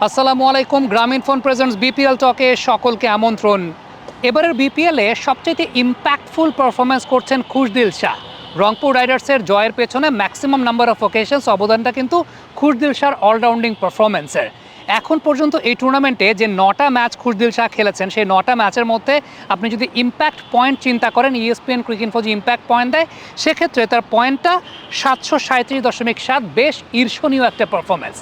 আসসালামু আলাইকুম। গ্রামীণ ফোন প্রেজেন্টস বিপিএল টকে সকলকে আমন্ত্রণ। এবারের বিপিএলে সবচেয়ে ইম্প্যাক্টফুল পারফরমেন্স করছেন খুশদিল শাহ। রংপুর রাইডার্সের জয়ের পেছনে ম্যাক্সিমাম নাম্বার অফ অকেশনস অবদানটা কিন্তু খুশদিল শাহর অলরাউন্ডিং পারফরমেন্সের। এখন পর্যন্ত এই টুর্নামেন্টে যে 9টা ম্যাচ খুশদিল শাহ খেলেছেন, সেই 9টা ম্যাচের মধ্যে আপনি যদি ইম্প্যাক্ট পয়েন্ট চিন্তা করেন, ইএসপিএন ক্রিকইনফো যে ইম্প্যাক্ট পয়েন্ট দেয়, সেক্ষেত্রে তার পয়েন্টটা 737.7, বেশ ঈর্ষণীয় একটা পারফরমেন্স।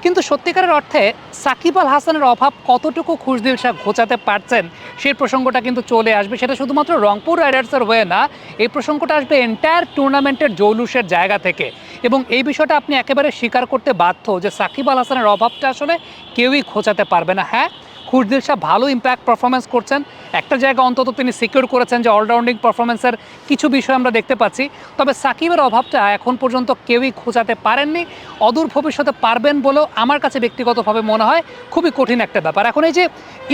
কিন্তু সত্যিকারের অর্থে সাকিব আল হাসানের অভাব কতটুকু খুশদিল শাহ ঘোচাতে পারছেন, সেই প্রসঙ্গটা কিন্তু চলে আসবে। সেটা শুধুমাত্র রংপুর রাইডার্সের হয়ে না, এই প্রসঙ্গটা আসবে এন্টায়ার টুর্নামেন্টের জৌলুসের জায়গা থেকে। এবং এই বিষয়টা আপনি একেবারে স্বীকার করতে বাধ্য যে সাকিব আল হাসানের অভাবটা আসলে কেউই ঘোচাতে পারবে না। হ্যাঁ, খুশদিল শাহ ভালো ইম্প্যাক্ট পারফরমেন্স করছেন, একটা জায়গা অন্তত তিনি সিকিউর করেছেন যে অলরাউন্ডিং পারফরমেন্সের কিছু বিষয় আমরা দেখতে পাচ্ছি। তবে সাকিবের অভাবটা এখন পর্যন্ত কেউই খোঁচাতে পারেননি, অদূর ভবিষ্যতে পারবেন বলেও আমার কাছে ব্যক্তিগতভাবে মনে হয় খুবই কঠিন একটা ব্যাপার। এখন এই যে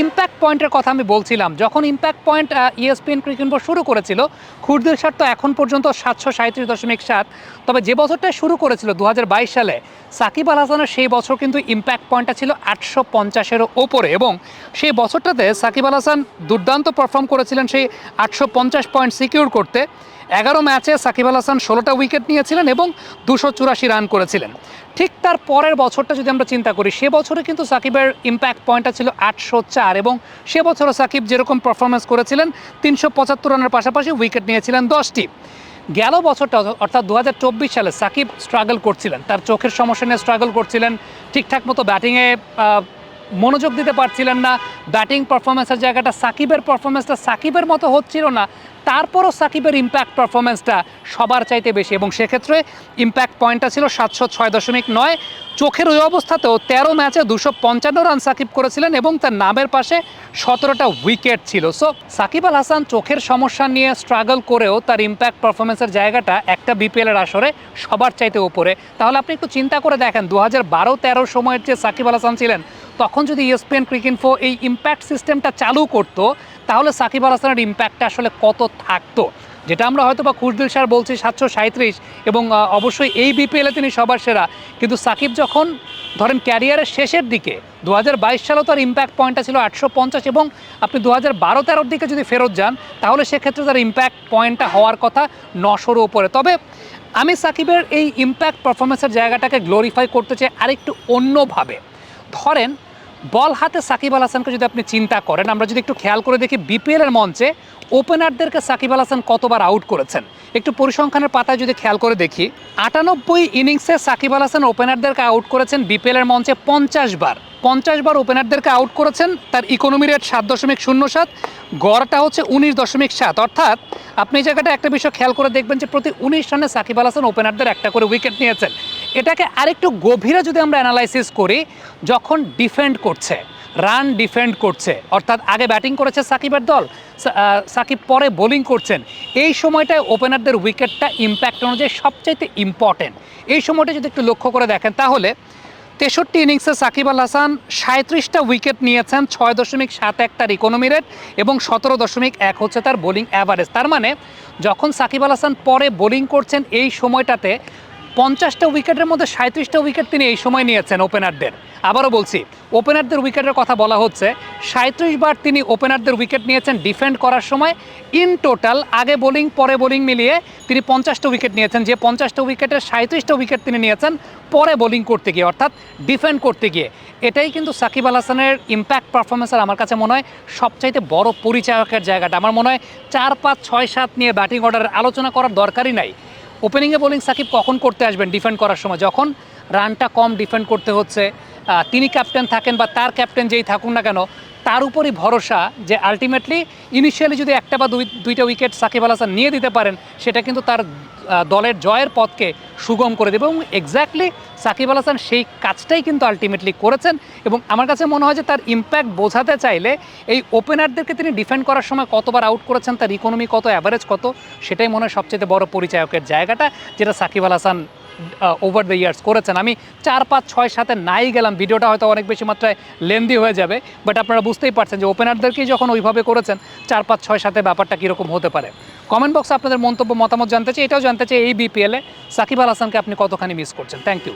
ইম্প্যাক্ট পয়েন্টের কথা আমি বলছিলাম, যখন ইম্প্যাক্ট পয়েন্ট ইএসপিএন ক্রিকইনফো শুরু করেছিল, খুশদিল শাহ তো এখন পর্যন্ত 737.7। তবে যে বছরটা শুরু করেছিল 2022 সালে, সাকিব আল হাসানের সেই বছর কিন্তু ইম্প্যাক্ট পয়েন্টটা ছিল 850-এরও ওপরে, এবং সেই বছরটাতে সাকিব আল হাসান দুর্দান্ত পারফর্ম করেছিলেন সেই 850 পয়েন্ট সিকিউর করতে। 11 ম্যাচে সাকিব আল হাসান 16টা উইকেট নিয়েছিলেন এবং 284 রান করেছিলেন। ঠিক তার পরের বছরটা যদি আমরা চিন্তা করি, সে বছরে কিন্তু সাকিবের ইম্প্যাক্ট পয়েন্টটা ছিল 804, এবং সে বছরও সাকিব যেরকম পারফরমেন্স করেছিলেন 375 রানের পাশাপাশি উইকেট নিয়েছিলেন 10টি। গেল বছরটা অর্থাৎ 2024 সালে সাকিব স্ট্রাগল করছিলেন, তার চোখের সমস্যা নিয়ে স্ট্রাগল করছিলেন, ঠিকঠাক মতো ব্যাটিংয়ে মনোযোগ দিতে পারছিলেন না, ব্যাটিং পারফরমেন্সের জায়গাটা সাকিবের পারফরমেন্সটা সাকিবের মতো হচ্ছিল না। তারপরও সাকিবের ইম্প্যাক্ট পারফরমেন্সটা সবার চাইতে বেশি, এবং সেক্ষেত্রে ইম্প্যাক্ট পয়েন্টটা ছিল 706.9। চোখের ওই অবস্থাতেও 13 ম্যাচে 255 রান সাকিব করেছিলেন এবং তার নামের পাশে 17টা উইকেট ছিল। সো সাকিব আল হাসান চোখের সমস্যা নিয়ে স্ট্রাগল করেও তার ইম্প্যাক্ট পারফরমেন্সের জায়গাটা একটা বিপিএলের আসরে সবার চাইতে ওপরে। তাহলে আপনি একটু চিন্তা করে দেখেন, 2012-13 সময়ের যে সাকিব আল হাসান ছিলেন, তখন যদি ইএসপিএন ক্রিকইনফো এই ইম্প্যাক্ট সিস্টেমটা চালু করতো, তাহলে সাকিব আল হাসানের ইম্প্যাক্টটা আসলে কত থাকতো, যেটা আমরা হয়তো বা খুশদিল শাহ বলছি 737, এবং অবশ্যই এই বিপিএলে তিনি সবার সেরা। কিন্তু সাকিব যখন ধরেন ক্যারিয়ারের শেষের দিকে 2022 সালেও তার ইম্প্যাক্ট পয়েন্টটা ছিল 850, এবং আপনি 2012-13 দিকে যদি ফেরত যান, তাহলে সেক্ষেত্রে তার ইম্প্যাক্ট পয়েন্টটা হওয়ার কথা 900-র উপরে। তবে আমি সাকিবের এই ইম্প্যাক্ট পারফরমেন্সের জায়গাটাকে গ্লোরিফাই করতে চাই আরেকটু অন্যভাবে। ধরেন বল হাতে সাকিব আল হাসানকে যদি আপনি চিন্তা করেন, আমরা যদি একটু খেয়াল করে দেখি বিপিএলের মঞ্চে ওপেনারদেরকে সাকিব আল হাসান কতবার আউট করেছেন, একটু পরিসংখ্যানের পাতায় যদি খেয়াল করে দেখি, 98 ইনিংসে সাকিব আল হাসান ওপেনারদেরকে আউট করেছেন বিপিএলের মঞ্চে 50 বার। 50 বার ওপেনারদেরকে আউট করেছেন, তার ইকোনমি রেট 7.07, গড়টা হচ্ছে 19.7। অর্থাৎ আপনি এই জায়গাটা একটা বিষয় খেয়াল করে দেখবেন যে প্রতি 19 রানে সাকিব আল হাসান ওপেনারদের একটা করে উইকেট নিয়েছেন। এটাকে আরেকটু গভীরে যদি আমরা অ্যানালাইসিস করি, যখন ডিফেন্ড করছে, রান ডিফেন্ড করছে, অর্থাৎ আগে ব্যাটিং করেছে সাকিবের দল, সাকিব পরে বোলিং করছেন, এই সময়টায় ওপেনারদের উইকেটটা ইম্প্যাক্ট অনুযায়ী সবচাইতে ইম্পর্টেন্ট। এই সময়টা যদি একটু লক্ষ্য করে দেখেন, তাহলে 63 ইনিংসে সাকিব আল হাসান 37টা উইকেট নিয়েছেন, 6.71 তার ইকোনমি রেট, এবং 17.1 হচ্ছে তার বোলিং অ্যাভারেজ। তার মানে যখন সাকিব আল হাসান পরে বোলিং করছেন, এই সময়টাতে 50টা উইকেটের মধ্যে 37টা উইকেট তিনি এই সময় নিয়েছেন ওপেনারদের। আবারও বলছি, ওপেনারদের উইকেটের কথা বলা হচ্ছে, 37 বার তিনি ওপেনারদের উইকেট নিয়েছেন ডিফেন্ড করার সময়। ইন টোটাল আগে বোলিং পরে বোলিং মিলিয়ে তিনি 50টা উইকেট নিয়েছেন, যে 50টা উইকেটের 37টা উইকেট তিনি নিয়েছেন পরে বোলিং করতে গিয়ে, অর্থাৎ ডিফেন্ড করতে গিয়ে। এটাই কিন্তু সাকিব আল হাসানের ইম্প্যাক্ট পারফরমেন্সের আমার কাছে মনে হয় সবচাইতে বড় পরিচায়কের জায়গাটা। আমার মনে হয় 4, 5, 6, 7 নিয়ে ব্যাটিং অর্ডার আলোচনা করার দরকারই নাই। ওপেনিংয়ে বোলিং সাকিব কখন করতে আসবেন ডিফেন্ড করার সময়, যখন রানটা কম ডিফেন্ড করতে হচ্ছে, তিনি ক্যাপ্টেন থাকেন বা তার ক্যাপ্টেন যেই থাকুন না কেন, তার উপরই ভরসা যে আলটিমেটলি ইনিশিয়ালি যদি একটা বা দুইটা উইকেট সাকিব আল হাসান নিয়ে দিতে পারেন, সেটা কিন্তু তার দলের জয়ের পথকে সুগম করে দেবে। এবং এক্স্যাক্টলি সাকিব আল হাসান সেই কাজটাই কিন্তু আলটিমেটলি করেছেন। এবং আমার কাছে মনে হয় যে তার ইম্প্যাক্ট বোঝাতে চাইলে এই ওপেনারদেরকে তিনি ডিফেন্ড করার সময় কতবার আউট করেছেন, তার ইকোনমি কত, অ্যাভারেজ কত, সেটাই মনে হয় সবচেয়ে বড় পরিচায়কের জায়গাটা, যেটা Shakib Al Hasan over the years করেছেন। আমি 4, 5, 6, 7-এ নাই গেলাম, ভিডিওটা হয়তো অনেক বেশি মাত্রায় লেন্দি হয়ে যাবে, বাট আপনারা বুঝতেই পারছেন যে ওপেনারদেরকেই যখন ওইভাবে করেছেন, 4, 5, 6, 7-এ ব্যাপারটা কীরকম হতে পারে। কমেন্ট বক্সে আপনাদের মন্তব্য মতামত জানতে চাই, এটাও জানতে চাই এই বিপিএলে সাকিব আল হাসানকে আপনি কতখানি মিস করছেন। Thank you.